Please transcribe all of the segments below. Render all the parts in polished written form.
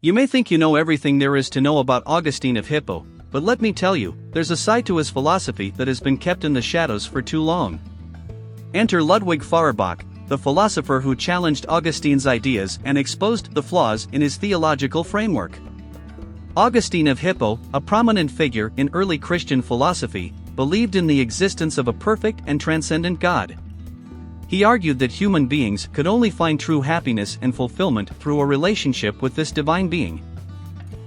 You may think you know everything there is to know about Augustine of Hippo, but let me tell you, there's a side to his philosophy that has been kept in the shadows for too long. Enter Ludwig Feuerbach, the philosopher who challenged Augustine's ideas and exposed the flaws in his theological framework. Augustine of Hippo, a prominent figure in early Christian philosophy, believed in the existence of a perfect and transcendent God. He argued that human beings could only find true happiness and fulfillment through a relationship with this divine being.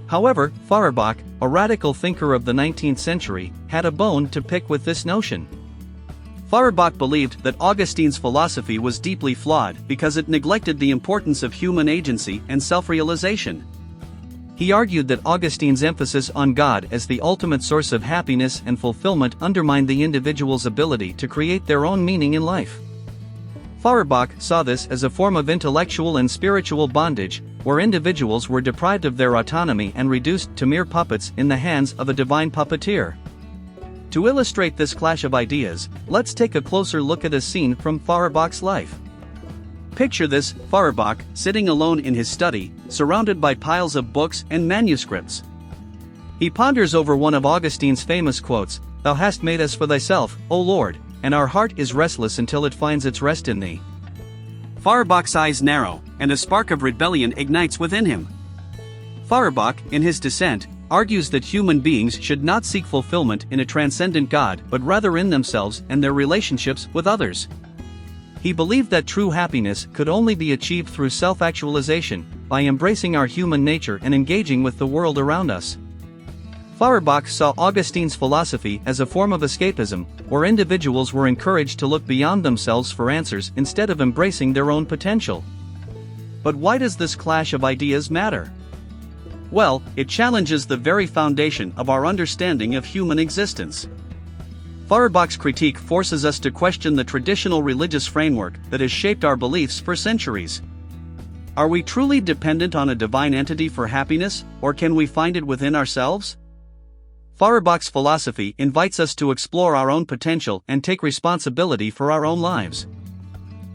However, Feuerbach, a radical thinker of the 19th century, had a bone to pick with this notion. Feuerbach believed that Augustine's philosophy was deeply flawed because it neglected the importance of human agency and self-realization. He argued that Augustine's emphasis on God as the ultimate source of happiness and fulfillment undermined the individual's ability to create their own meaning in life. Feuerbach saw this as a form of intellectual and spiritual bondage, where individuals were deprived of their autonomy and reduced to mere puppets in the hands of a divine puppeteer. To illustrate this clash of ideas, let's take a closer look at a scene from Feuerbach's life. Picture this: Feuerbach sitting alone in his study, surrounded by piles of books and manuscripts. He ponders over one of Augustine's famous quotes, "Thou hast made us for thyself, O Lord, and our heart is restless until it finds its rest in thee." Feuerbach's eyes narrow, and a spark of rebellion ignites within him. Feuerbach, in his Dissent, argues that human beings should not seek fulfillment in a transcendent God but rather in themselves and their relationships with others. He believed that true happiness could only be achieved through self-actualization, by embracing our human nature and engaging with the world around us. Feuerbach saw Augustine's philosophy as a form of escapism, where individuals were encouraged to look beyond themselves for answers instead of embracing their own potential. But why does this clash of ideas matter? Well, it challenges the very foundation of our understanding of human existence. Feuerbach's critique forces us to question the traditional religious framework that has shaped our beliefs for centuries. Are we truly dependent on a divine entity for happiness, or can we find it within ourselves? Feuerbach's philosophy invites us to explore our own potential and take responsibility for our own lives.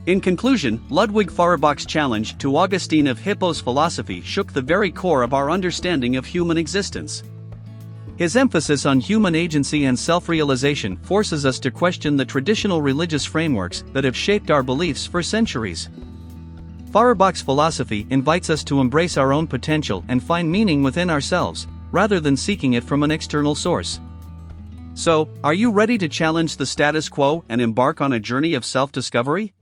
In conclusion, Ludwig Feuerbach's challenge to Augustine of Hippo's philosophy shook the very core of our understanding of human existence. His emphasis on human agency and self-realization forces us to question the traditional religious frameworks that have shaped our beliefs for centuries. Feuerbach's philosophy invites us to embrace our own potential and find meaning within ourselves, rather than seeking it from an external source. So, are you ready to challenge the status quo and embark on a journey of self-discovery?